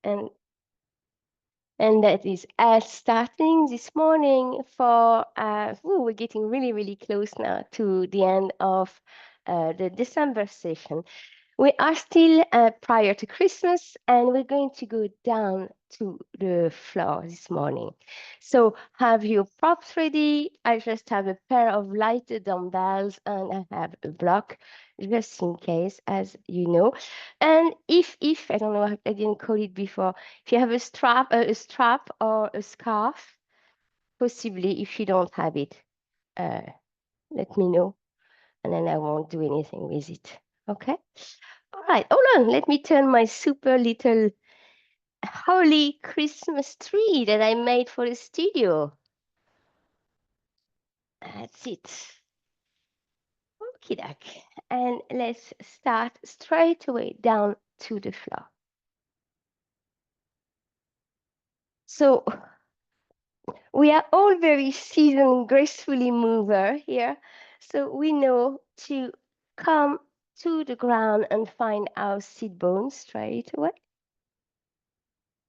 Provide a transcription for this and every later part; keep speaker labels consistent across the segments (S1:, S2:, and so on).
S1: And that is us starting this morning for, we're getting really, really close now to the end of the December session. We are still prior to Christmas, and we're going to go down to the floor this morning. So have your props ready. I just have a pair of light dumbbells, and I have a block just in case, as you know. And if I don't know, I didn't call it before, if you have a strap or a scarf, possibly if you don't have it, uh, let me know, and then I won't do anything with it. Okay? All right, hold on. Let me turn my super little holy Christmas tree that I made for the studio. That's it. Okie doke. And let's start straight away down to the floor. So we are all very seasoned, gracefully mover here. So we know to come to the ground and find our sit bones straight away.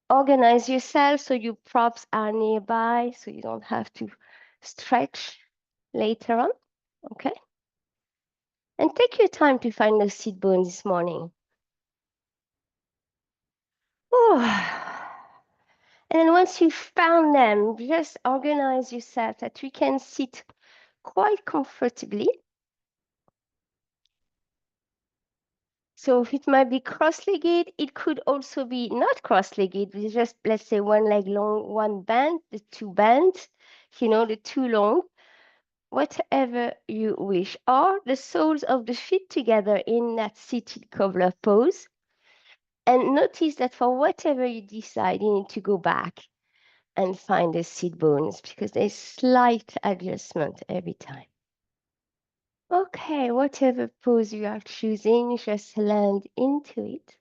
S1: Organize yourself so your props are nearby so you don't have to stretch later on, okay? And take your time to find those sit bones this morning. Oh. And then once you've found them, just organize yourself that you can sit quite comfortably. So if it might be cross-legged, it could also be not cross-legged, with just, let's say, one leg long, one bend, the two bends, the two long, whatever you wish, or the soles of the feet together in that seated cobbler pose. And notice that for whatever you decide, you need to go back and find the sit bones because there's slight adjustment every time. Okay, whatever pose you are choosing, just land into it.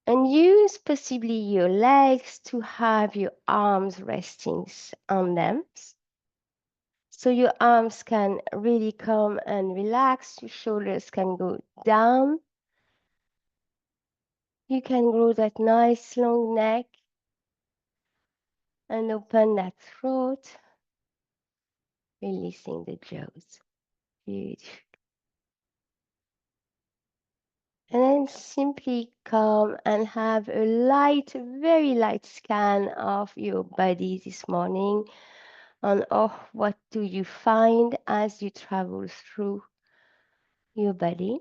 S1: And use possibly your legs to have your arms resting on them. So your arms can really come and relax. Your shoulders can go down. You can grow that nice long neck and open that throat, releasing the jaws. Beautiful. And then simply come and have a light, very light scan of your body this morning on what do you find as you travel through your body.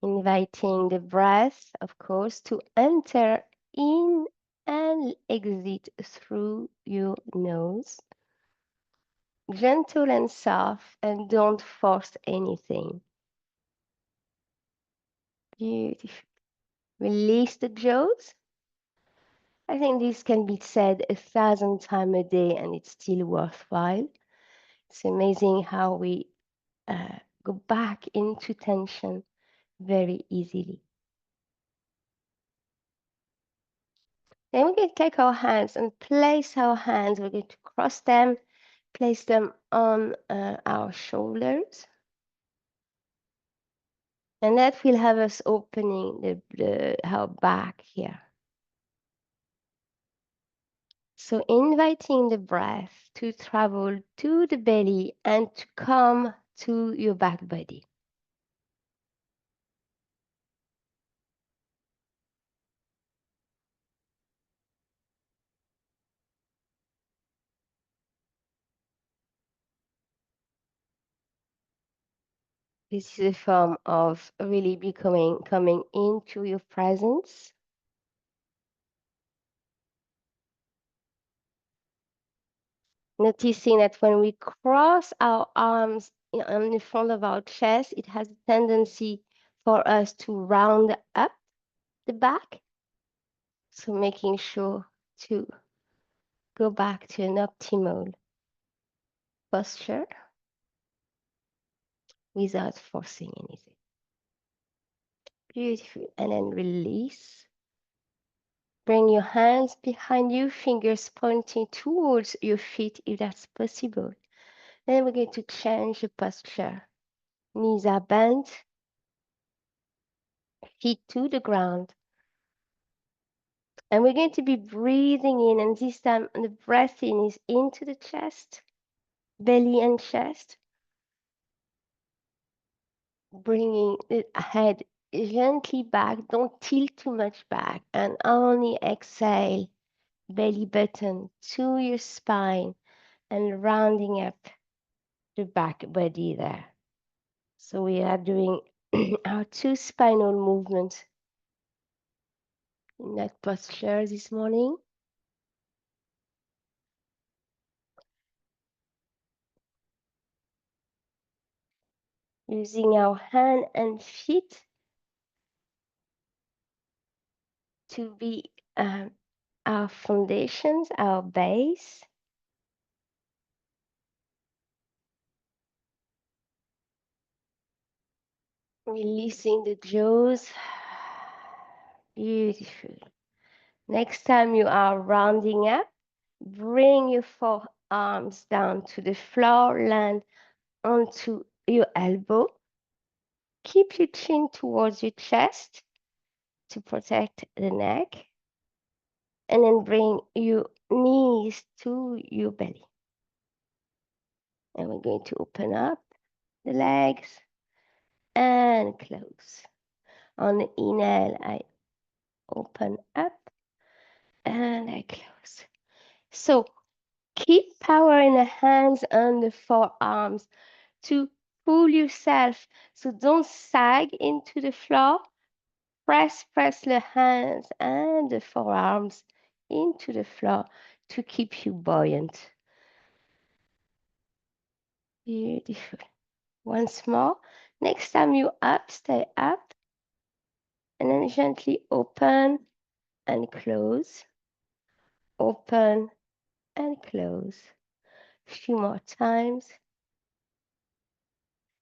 S1: Inviting the breath, of course, to enter in and exit through your nose. Gentle and soft, and don't force anything. Beautiful. Release the jaws. I think this can be said 1,000 times a day and it's still worthwhile. It's amazing how we go back into tension very easily. Then we're going to take our hands and place our hands. We're going to cross them, place them on our shoulders. And that will have us opening our back here. So inviting the breath to travel to the belly and to come to your back body. This is a form of really coming into your presence. Noticing that when we cross our arms in the front of our chest, it has a tendency for us to round up the back. So making sure to go back to an optimal posture without forcing anything. Beautiful. And then release. Bring your hands behind you, fingers pointing towards your feet if that's possible. Then we're going to change the posture. Knees are bent, feet to the ground. And we're going to be breathing in, and this time the breath in is into the chest, belly and chest, bringing the head gently back. Don't tilt too much back, and only exhale, belly button to your spine and rounding up the back body there. So we are doing our 2 spinal movements in that posture this morning. Using our hand and feet to be our foundations, our base. Releasing the jaws. Beautiful. Next time you are rounding up, bring your forearms down to the floor, land onto your elbow. Keep your chin towards your chest to protect the neck. And then bring your knees to your belly. And we're going to open up the legs and close. On the inhale, I open up and I close. So keep power in the hands and the forearms to pull yourself. So don't sag into the floor. Press the hands and the forearms into the floor to keep you buoyant. Beautiful. Once more. Next time you up, stay up. And then gently open and close. Open and close. A few more times.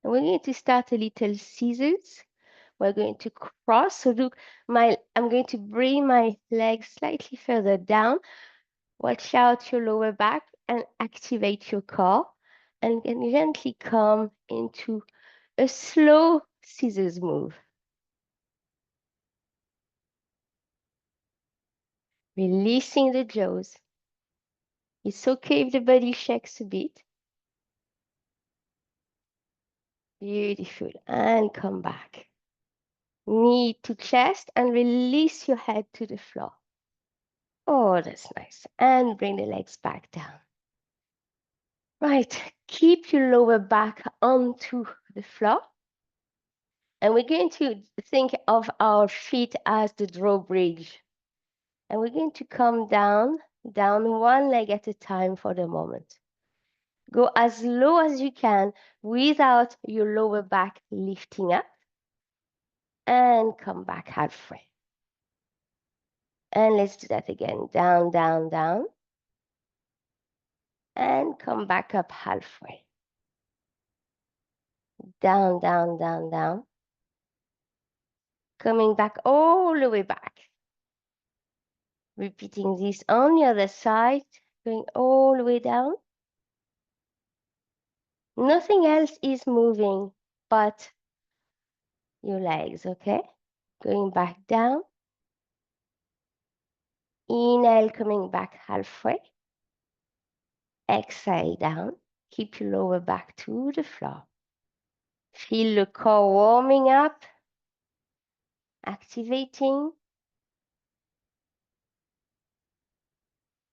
S1: And we're going to start a little scissors. We're going to cross. So look, I'm going to bring my legs slightly further down. Watch out your lower back and activate your core. And then gently come into a slow scissors move. Releasing the jaws. It's okay if the body shakes a bit. Beautiful. And come back. Knee to chest and release your head to the floor. Oh, that's nice. And bring the legs back down. Right. Keep your lower back onto the floor. And we're going to think of our feet as the drawbridge. And we're going to come down one leg at a time for the moment. Go as low as you can without your lower back lifting up. And come back halfway. And let's do that again. Down, down, down. And come back up halfway. Down, down, down, down. Coming back all the way back. Repeating this on the other side, going all the way down. Nothing else is moving but your legs, okay? Going back down. Inhale, coming back halfway. Exhale down. Keep your lower back to the floor. Feel the core warming up, activating.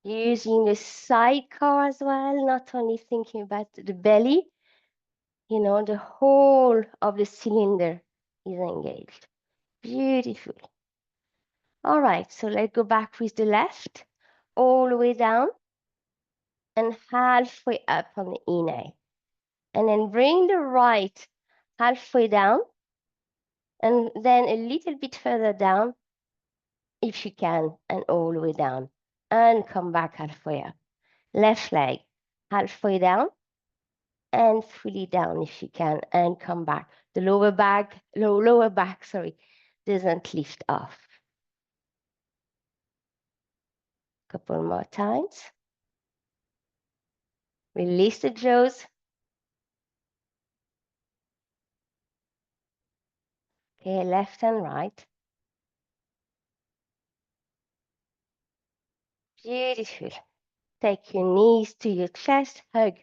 S1: Using the side core as well, not only thinking about the belly, you know, the whole of the cylinder is engaged. Beautiful. All right, so let's go back with the left, all the way down and halfway up on the inhale. And then bring the right halfway down and then a little bit further down if you can, and all the way down. And come back halfway up. Left leg halfway down and fully down if you can, and come back. The lower back, doesn't lift off. Couple more times. Release the jaws. Okay, left and right. Beautiful. Take your knees to your chest, hug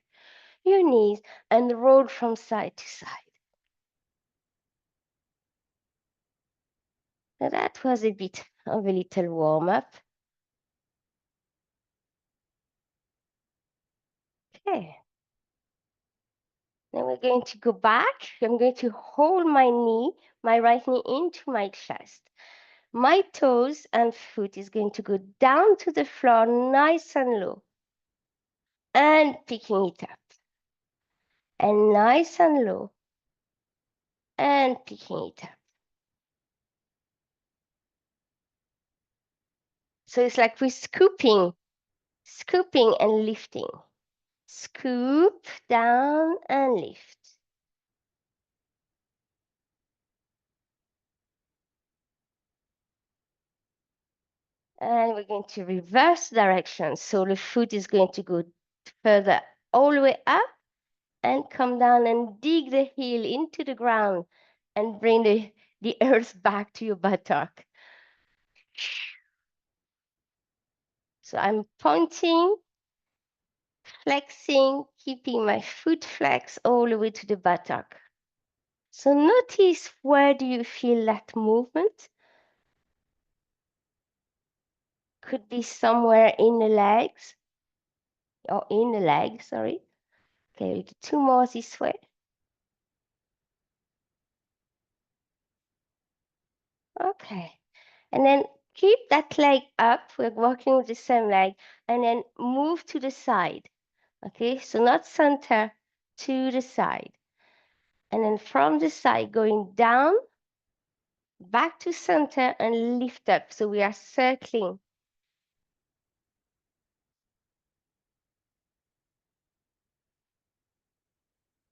S1: your knees, and roll from side to side. Now that was a bit of a little warm-up. Okay. Then we're going to go back. I'm going to hold my knee, my right knee into my chest. My toes and foot is going to go down to the floor, nice and low, and picking it up. And nice and low, and picking it up. So it's like we're scooping and lifting. Scoop down and lift. And we're going to reverse direction. So the foot is going to go further all the way up and come down and dig the heel into the ground and bring the earth back to your buttock. So I'm pointing, flexing, keeping my foot flex all the way to the buttock. So notice, where do you feel that movement? Could be somewhere in the legs, or in the leg, sorry. Okay, we do two more this way. Okay, and then keep that leg up. We're working with the same leg, and then move to the side. Okay, so not center, to the side. And then from the side, going down, back to center, and lift up. So we are circling.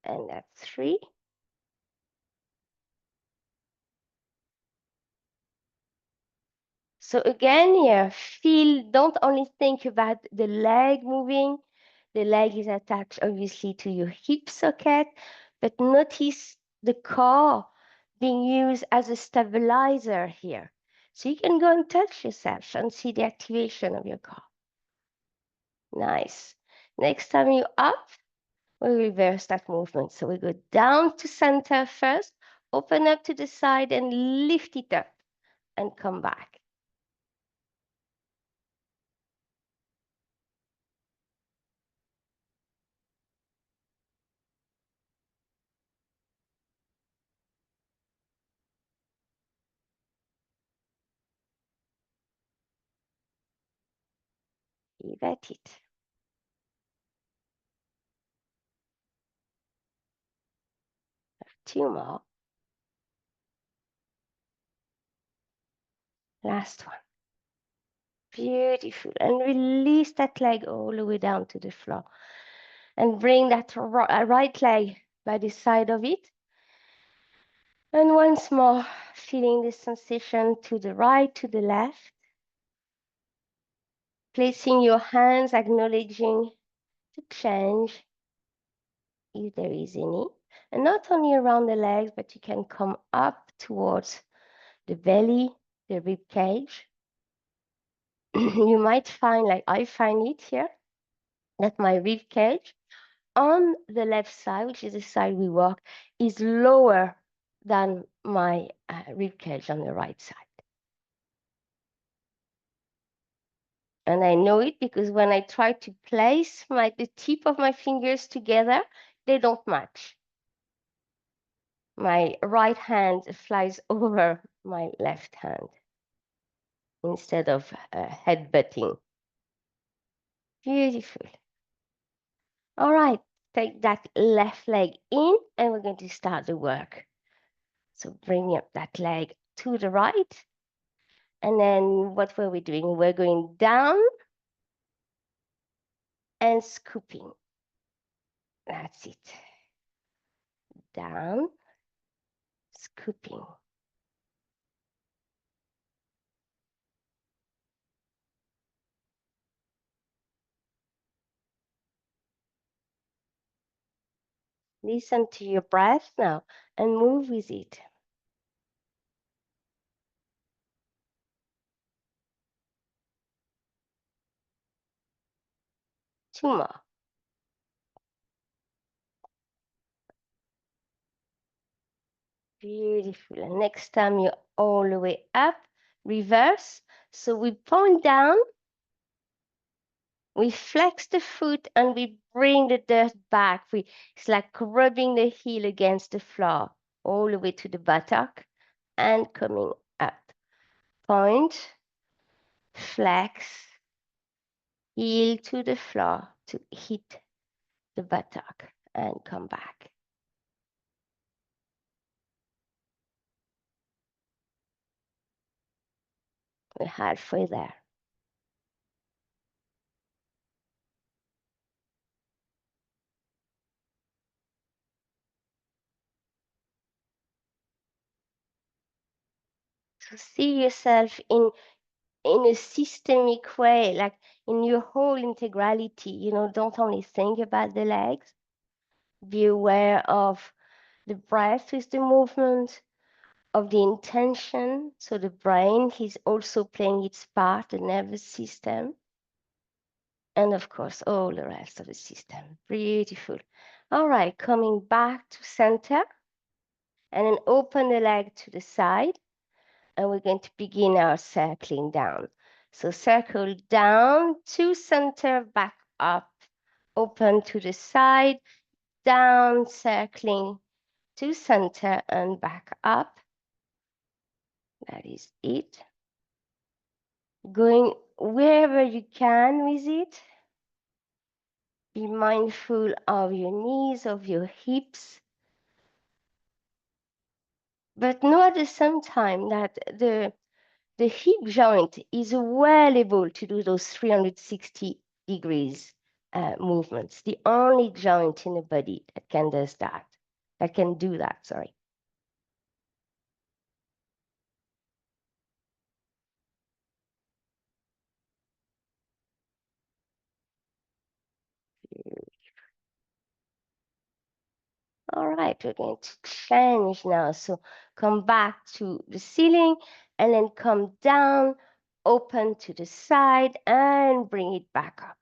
S1: And that's 3. So again, here, don't only think about the leg moving. The leg is attached, obviously, to your hip socket, but notice the core being used as a stabilizer here. So you can go and touch yourself and see the activation of your core. Nice. Next time you're up, we reverse that movement. So we go down to center first, open up to the side and lift it up and come back. Keep at it. 2 more. Last one. Beautiful. And release that leg all the way down to the floor. And bring that right leg by the side of it. And once more, feeling the sensation to the right, to the left. Placing your hands, acknowledging the change, if there is any. And not only around the legs, but you can come up towards the belly, the rib cage. You might find, like I find it here, that my rib cage on the left side, which is the side we work, is lower than my rib cage on the right side. And I know it because when I try to place the tip of my fingers together, they don't match. My right hand flies over my left hand instead of headbutting. Beautiful. All right, take that left leg in and we're going to start the work. So bring up that leg to the right. And then what were we doing? We're going down and scooping. That's it. Down, scooping. Listen to your breath now and move with it. 2 more. Beautiful. And next time you're all the way up, reverse. So we point down, we flex the foot, and we bring the dirt back. It's like rubbing the heel against the floor, all the way to the buttock and coming up. Point, flex, heel to the floor to hit the buttock and come back. We're halfway there. So see yourself in a systemic way, like in your whole integrality. Don't only think about the legs. Be aware of the breath with the movement, of the intention. So the brain is also playing its part, the nervous system, and of course, all the rest of the system. Beautiful. All right, coming back to center, and then open the leg to the side, and we're going to begin our circling down. So circle down to center, back up, open to the side, down, circling to center and back up. That is it. Going wherever you can with it. Be mindful of your knees, of your hips. But know at the same time that the hip joint is well able to do those 360 degrees movements. The only joint in the body that can do that, sorry. All right, we're going to change now. So come back to the ceiling and then come down, open to the side and bring it back up.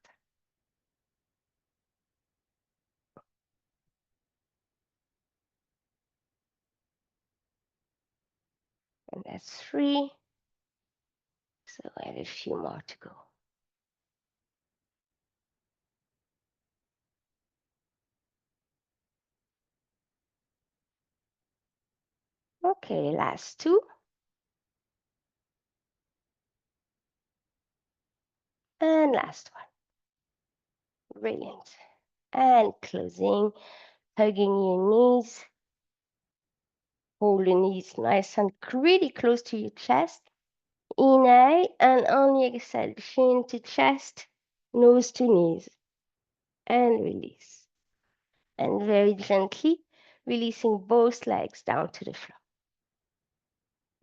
S1: And that's 3. So I have a few more to go. Okay, last 2. And last one. Brilliant. And closing, hugging your knees. Hold the knees nice and really close to your chest. Inhale and only exhale, chin to chest, nose to knees. And release. And very gently releasing both legs down to the floor.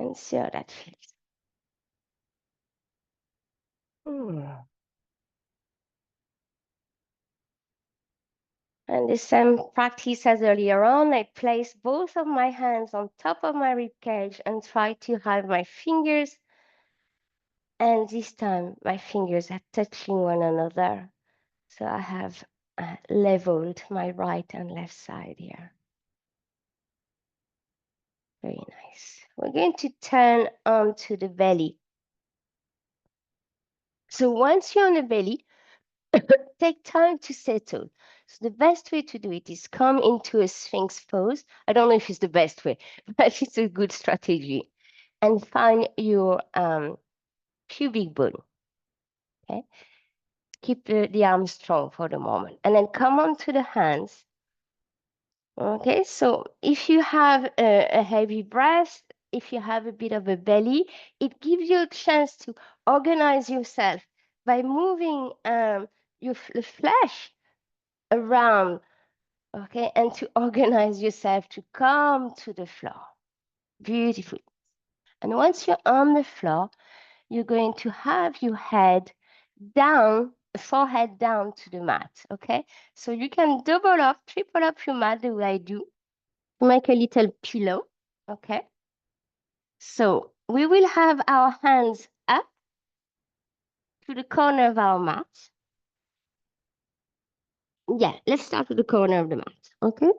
S1: And see how that feels. And the same practice as earlier on, I place both of my hands on top of my rib cage and try to have my fingers. And this time my fingers are touching one another. So I have leveled my right and left side here. Very nice. We're going to turn onto the belly. So once you're on the belly, take time to settle. So the best way to do it is come into a Sphinx pose. I don't know if it's the best way, but it's a good strategy. And find your pubic bone. Okay. Keep the arms strong for the moment. And then come onto the hands. Okay, so if you have a heavy breath, if you have a bit of a belly, it gives you a chance to organize yourself by moving the flesh around, okay, and to organize yourself to come to the floor. Beautiful. And once you're on the floor, you're going to have your head down, forehead down to the mat, okay? So you can double up, triple up your mat the way I do. Make a little pillow, okay? So we will have our hands up to the corner of our mat. Yeah, let's start with the corner of the mat. Okay.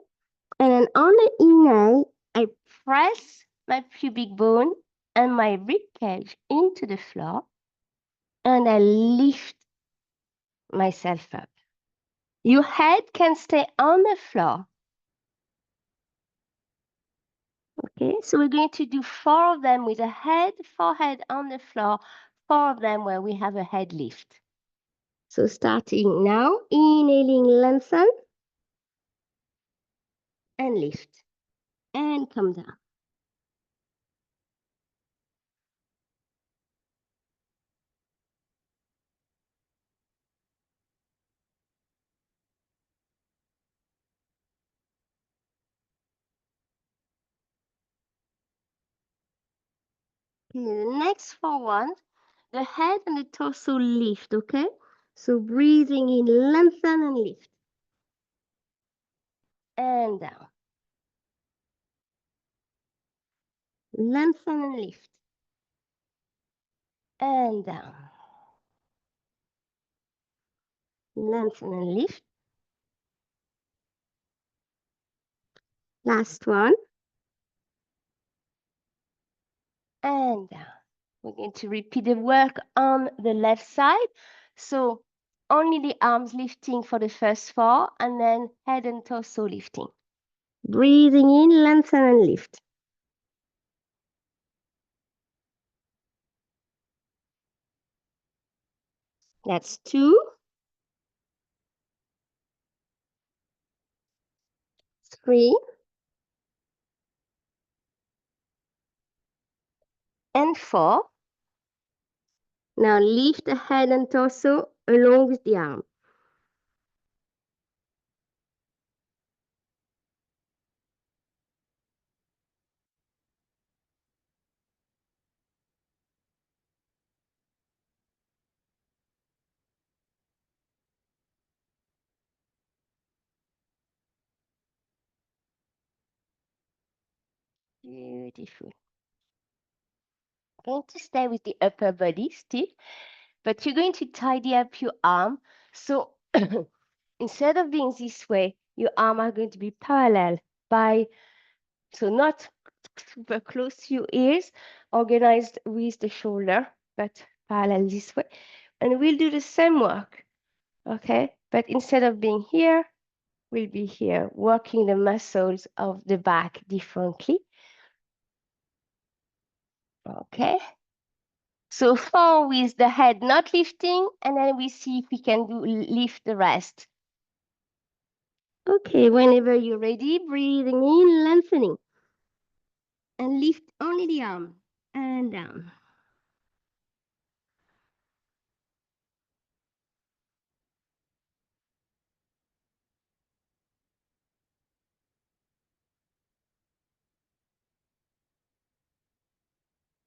S1: And then on the inhale, I press my pubic bone and my rib cage into the floor, and I lift myself up. Your head can stay on the floor. Okay, so we're going to do 4 of them with a head, forehead on the floor, 4 of them where we have a head lift. So starting now, inhaling, lengthen, and lift, and come down. Okay, the next 4 ones, the head and the torso lift, okay? So breathing in, lengthen and lift. And down. Lengthen and lift. And down. Lengthen and lift. Last one. And down. We're going to repeat the work on the left side. So only the arms lifting for the first 4, and then head and torso lifting. Breathing in, lengthen and lift. That's 2, 3, and 4. Now lift the head and torso along with the arm. Beautiful. Going to stay with the upper body still, but you're going to tidy up your arm. So instead of being this way, your arms are going to be parallel so not super close to your ears, organized with the shoulder, but parallel this way. And we'll do the same work, okay? But instead of being here, we'll be here, working the muscles of the back differently. Okay. So 4 with the head not lifting, and then we see if we can lift the rest. Okay, whenever you're ready, breathing in, lengthening. And lift only the arm, and down.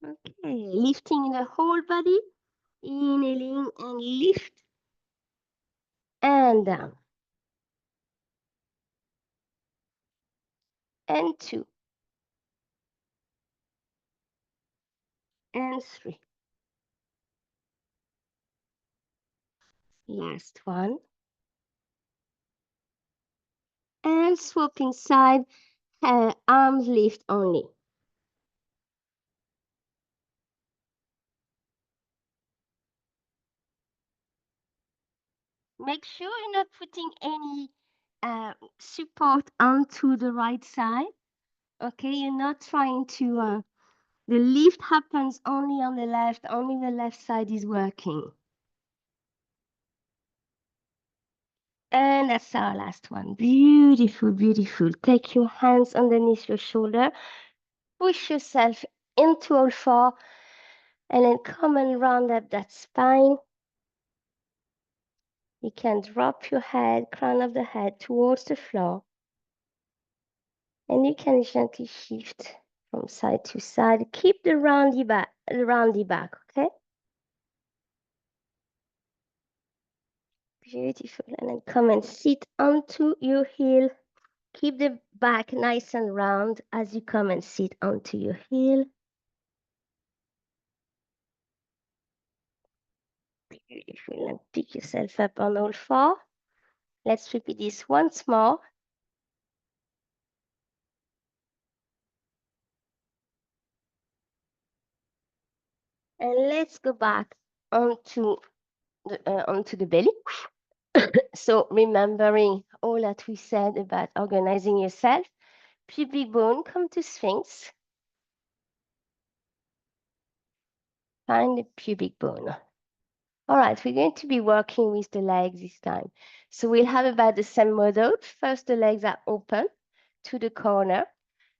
S1: Okay, lifting the whole body, inhaling and lift, and down. And 2, and 3. Last one. And swapping side, arms lift only. Make sure you're not putting any support onto the right side. Okay, you're not trying to, the lift happens only on the left, only the left side is working. And that's our last one. Beautiful, beautiful. Take your hands underneath your shoulder, push yourself into all 4, and then come and round up that spine. You can drop your head, crown of the head towards the floor. And you can gently shift from side to side. Keep the roundy back, okay? Beautiful. And then come and sit onto your heel. Keep the back nice and round as you come and sit onto your heel. Beautiful. And pick yourself up on all 4. Let's repeat this once more. And let's go back onto the belly. So remembering all that we said about organizing yourself, pubic bone, come to Sphinx. Find the pubic bone. All right, we're going to be working with the legs this time. So we'll have about the same model. First, the legs are open to the corner.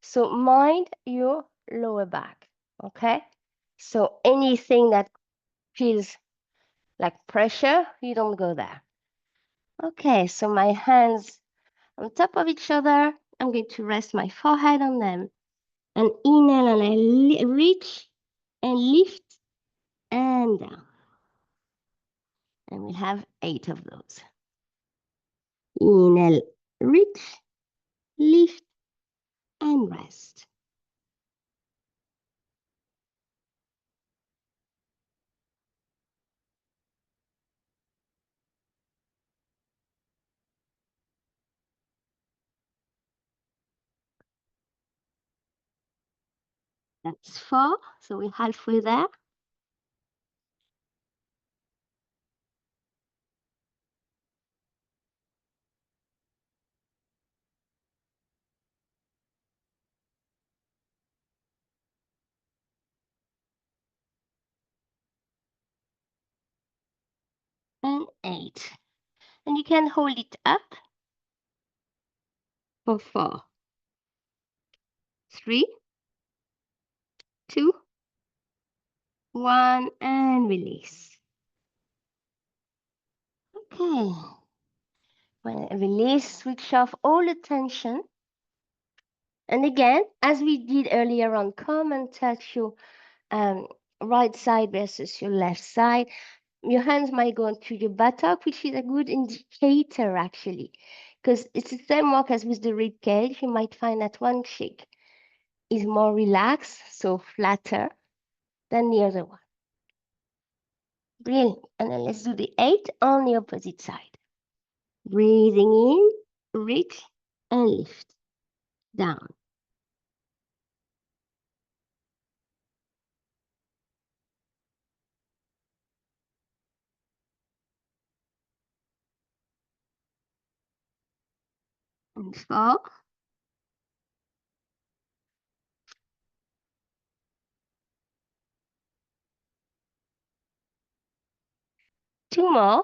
S1: So mind your lower back, okay? So anything that feels like pressure, you don't go there. Okay, so my hands on top of each other. I'm going to rest my forehead on them. And inhale and I reach and lift and down. And we have 8 of those. Inhale, reach, lift, and rest. That's 4, so we're halfway there. And 8. And you can hold it up for 4, 3, 2, 1, and release. Okay. When I release, switch off all the tension. And again, as we did earlier on, come and touch your right side versus your left side. Your hands might go onto your buttock, which is a good indicator actually, because it's the same work as with the rib cage. You might find that one cheek is more relaxed, so flatter than the other one. Brilliant. And then let's do the 8 on the opposite side. Breathing in, reach and lift. Down. And 4. Two more.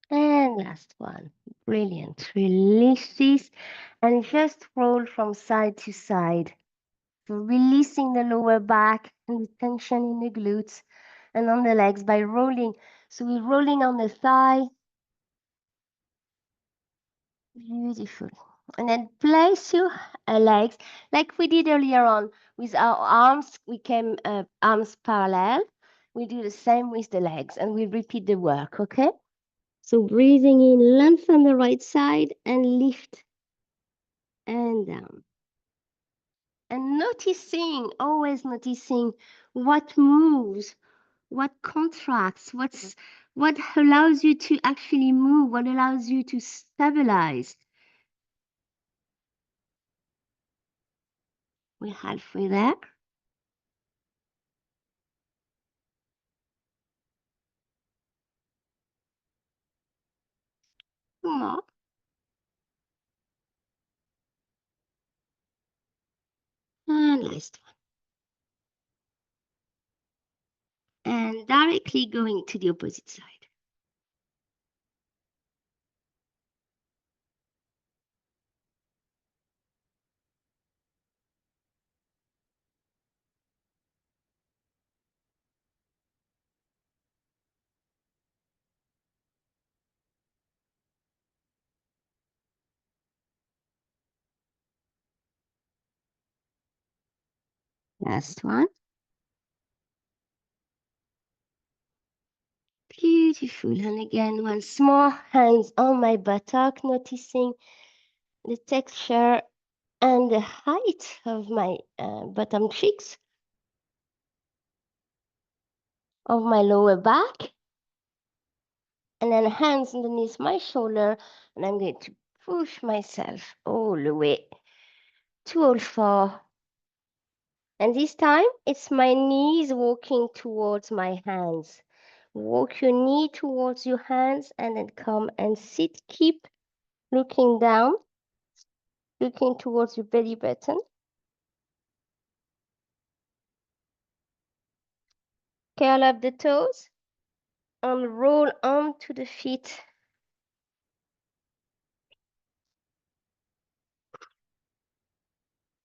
S1: And last one. Brilliant. Release this and just roll from side to side. So releasing the lower back and the tension in the glutes and on the legs by rolling. So we're rolling on the thigh. Beautiful. And then place your legs like we did earlier on with our arms. We came arms parallel. We do the same with the legs and we repeat the work, okay? So breathing in, lengthen the right side and lift and down. And noticing, always noticing what moves, what contracts, what allows you to actually move, what allows you to stabilize. We're halfway there. Two more. And last one. And directly going to the opposite side. Last one. Beautiful. And again, once more, hands on my buttock, noticing the texture and the height of my bottom cheeks. of my lower back. And then hands underneath my shoulder. And I'm going to push myself all the way to all four. And this time, it's my knees walking towards my hands. Walk your knee towards your hands and then come and sit. Keep looking down, looking towards your belly button. Curl up the toes and roll onto the feet.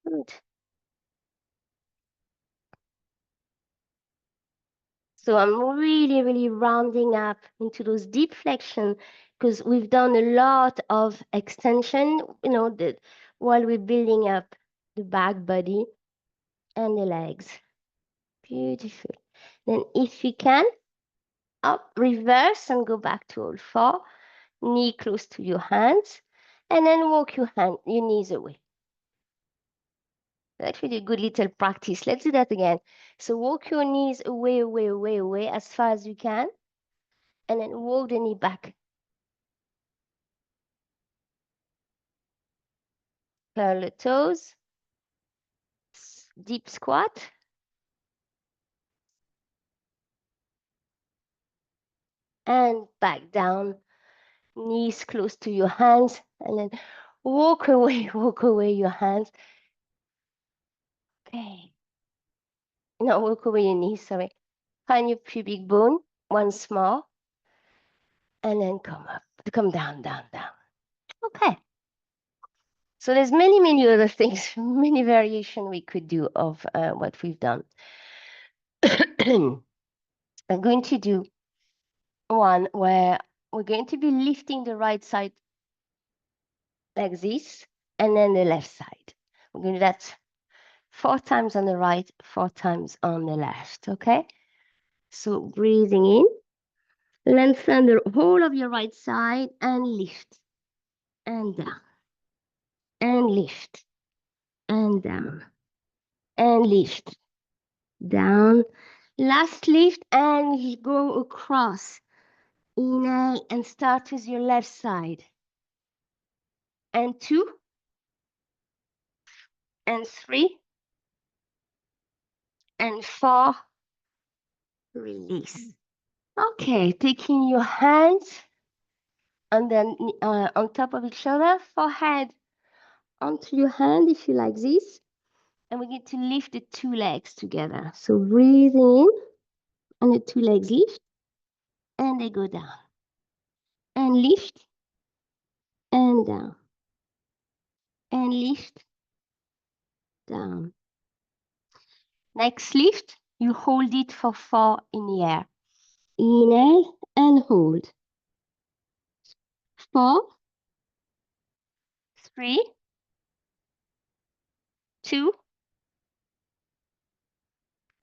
S1: Good. So I'm really, really rounding up into those deep flexion because we've done a lot of extension, while we're building up the back body and the legs. Beautiful. Then if you can, up, reverse and go back to all four, knee close to your hands, and then walk your knees away. Actually a good little practice. Let's do that again. So walk your knees away, away, away, away as far as you can, and then walk the knee back. Curl the toes, deep squat. And back down, knees close to your hands, and then walk away your hands. Okay. No, walk away your knees, sorry. Find your pubic bone once more, and then come down, down, down. Okay. So there's many, many other things, many variation we could do of what we've done. I'm going to do one where we're going to be lifting the right side like this, and then the left side. We're going to do that 4 times on the right, 4 times on the left, okay? So breathing in, lengthen the whole of your right side and lift and down and lift and down and lift down. Last lift and you go across. Inhale and start with your left side. And 2 and 3 and 4. Release. Okay, taking your hands and then on top of each other, forehead onto your hand if you like this. And we're going to lift the 2 legs together. So breathing in and the 2 legs lift and they go down. And lift and down. And lift down. Next lift, you hold it for 4 in the air. Inhale and hold. 4, 3, 2,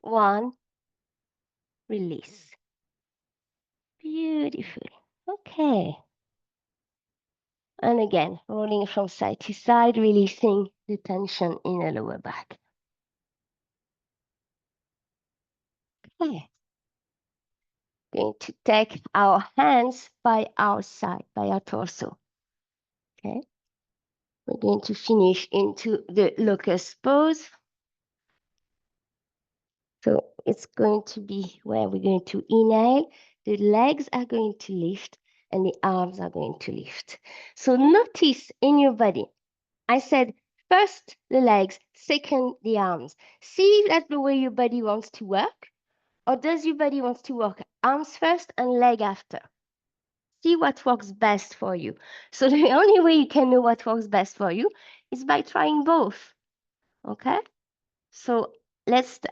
S1: 1. Release. Beautiful. Okay. And again, rolling from side to side, releasing the tension in the lower back. Okay. Going to take our hands by our side, by our torso. Okay. We're going to finish into the locust pose. So it's going to be where we're going to inhale, the legs are going to lift, and the arms are going to lift. So notice in your body, I said first the legs, second the arms. See if that's the way your body wants to work, or does your body wants to work arms first and leg after? See what works best for you. So the only way you can know what works best for you is by trying both, okay? So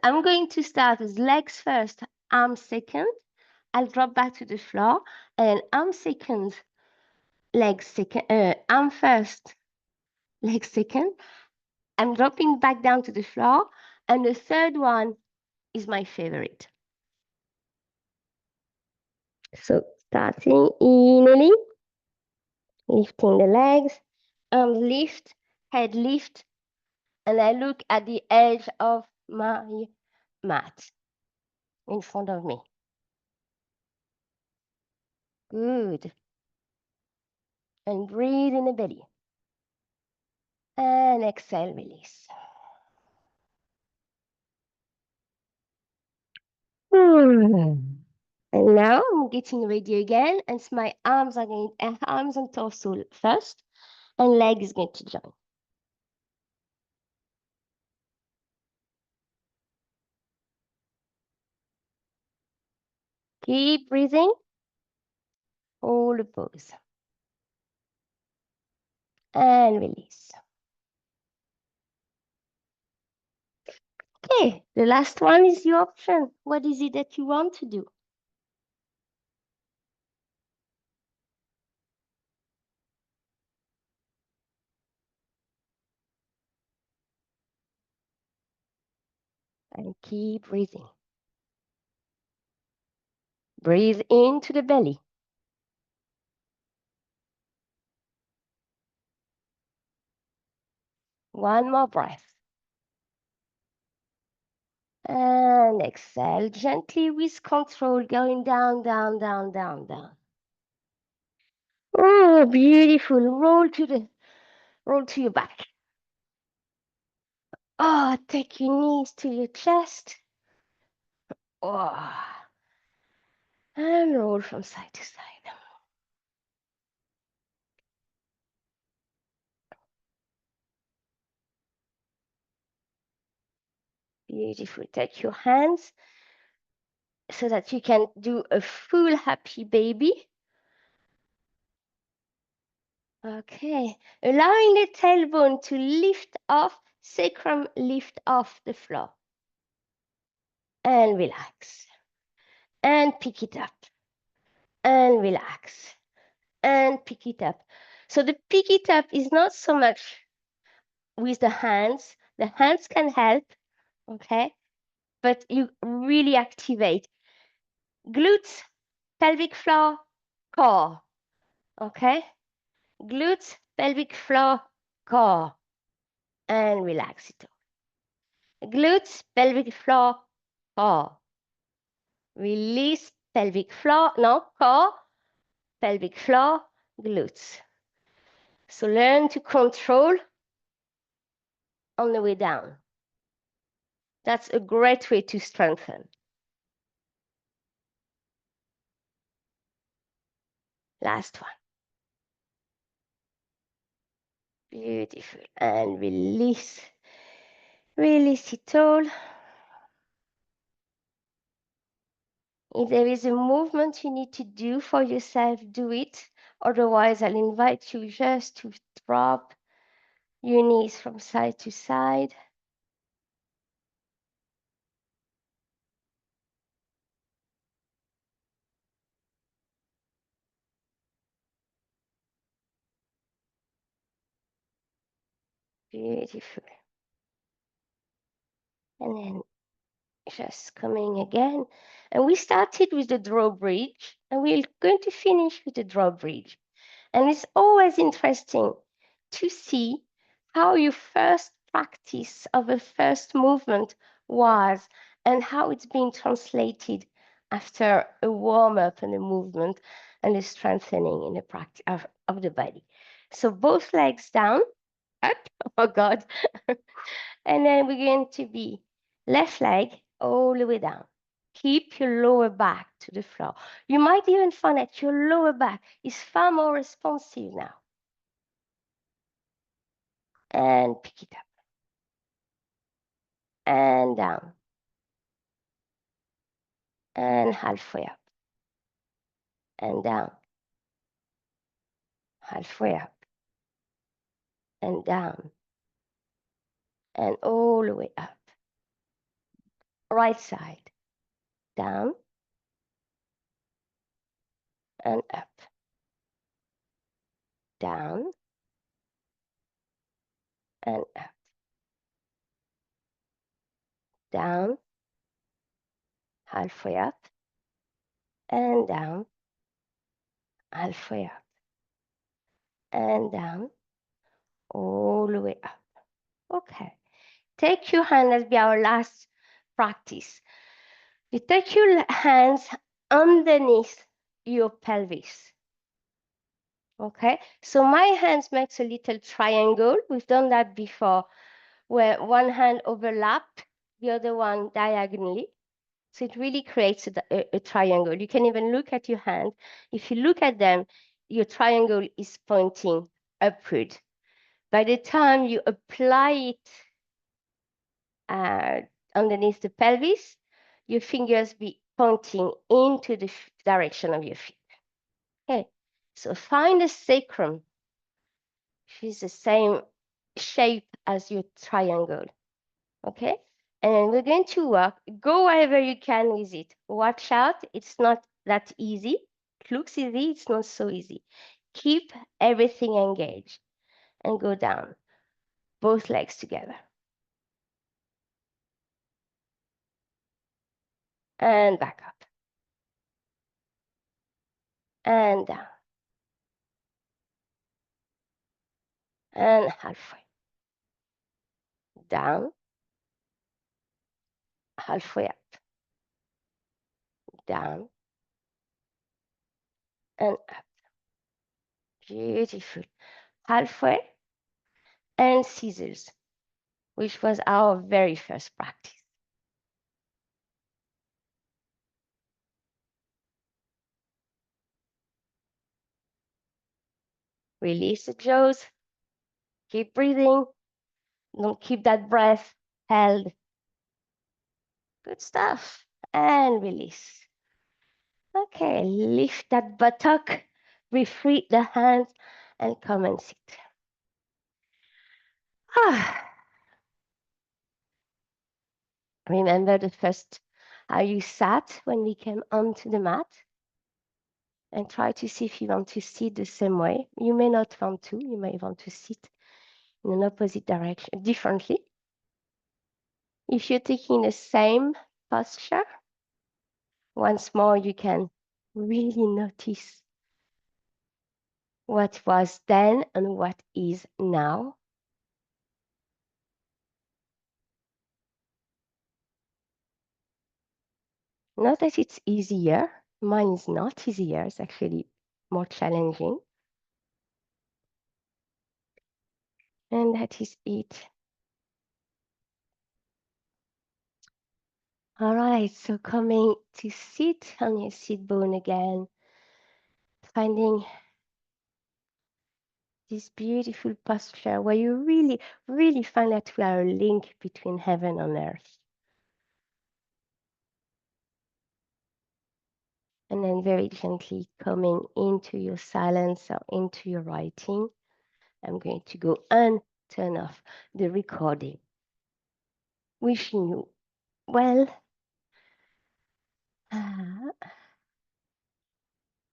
S1: I'm going to start with legs first, arms second. I'll drop back to the floor, and arm second, legs second, arm first, leg second. I'm dropping back down to the floor, and the third one is my favorite. So starting inhaling, lifting the legs, arms lift, head lift, and I look at the edge of my mat in front of me. Good. And breathe in the belly. And exhale, release. And now I'm getting ready again, and so my arms are going, arms and torso first, and leg is going to join. Keep breathing. Hold the pose. And release. Okay, the last one is your option. What is it that you want to do? And keep breathing. Breathe into the belly. One more breath. And exhale gently with control, going down, down, down, down, down. Oh, beautiful. Roll to your back. Oh, take your knees to your chest. Oh, and roll from side to side. Beautiful. Take your hands so that you can do a full happy baby. Okay, allowing the tailbone to lift off, sacrum lift off the floor. And relax. And pick it up. And relax. And pick it up. So the pick it up is not so much with the hands. The hands can help, okay? But you really activate glutes, pelvic floor, core, okay? Glutes, pelvic floor, core, and relax it all. Glutes, pelvic floor, core. Release pelvic floor, no, core, pelvic floor, glutes. So learn to control on the way down. That's a great way to strengthen. Last one. Beautiful. And release. Release it all. If there is a movement you need to do for yourself, do it. Otherwise, I'll invite you just to drop your knees from side to side. Beautiful. And then just coming again. And we started with the drawbridge, and we're going to finish with the drawbridge. And it's always interesting to see how your first practice of a first movement was and how it's been translated after a warm-up and a movement and a strengthening in the practice of the body. So both legs down, up, oh God. And then we're going to be left leg all the way down. Keep your lower back to the floor. You might even find that your lower back is far more responsive now. And pick it up. And down. And halfway up. And down. Halfway up. And down. And all the way up. Right side. Down. And up. Down. And up. Down. Halfway up. And down. Halfway up. And down. All the way up. Okay. Take your hand, that'll be our last practice. You take your hands underneath your pelvis. Okay, so my hands makes a little triangle. We've done that before, where one hand overlapped the other one diagonally. So it really creates a triangle. You can even look at your hand. If you look at them, your triangle is pointing upward. By the time you apply it underneath the pelvis, your fingers be pointing into the direction of your feet. Okay, so find a sacrum, which is the same shape as your triangle. Okay, and then we're going to work. Go wherever you can with it. Watch out, it's not that easy. It looks easy, it's not so easy. Keep everything engaged and go down, both legs together. And back up. And down. And halfway. Down. Halfway up. Down. And up. Beautiful. Halfway. And scissors, which was our very first practice. Release the jaws. Keep breathing. Don't keep that breath held. Good stuff. And release. Okay, lift that buttock, refreed the hands, and come and sit. Remember the first how you sat when we came onto the mat? And try to see if you want to sit the same way. You may not want to. You may want to sit in an opposite direction, differently. If you're taking the same posture, once more, you can really notice what was then and what is now. Not that it's easier. Mine is not easier. It's actually more challenging. And that is it. All right, so coming to sit on your sit bone again, finding this beautiful posture where you really, really find that we are a link between heaven and earth. And then very gently coming into your silence or into your writing. I'm going to go and turn off the recording. Wishing you well.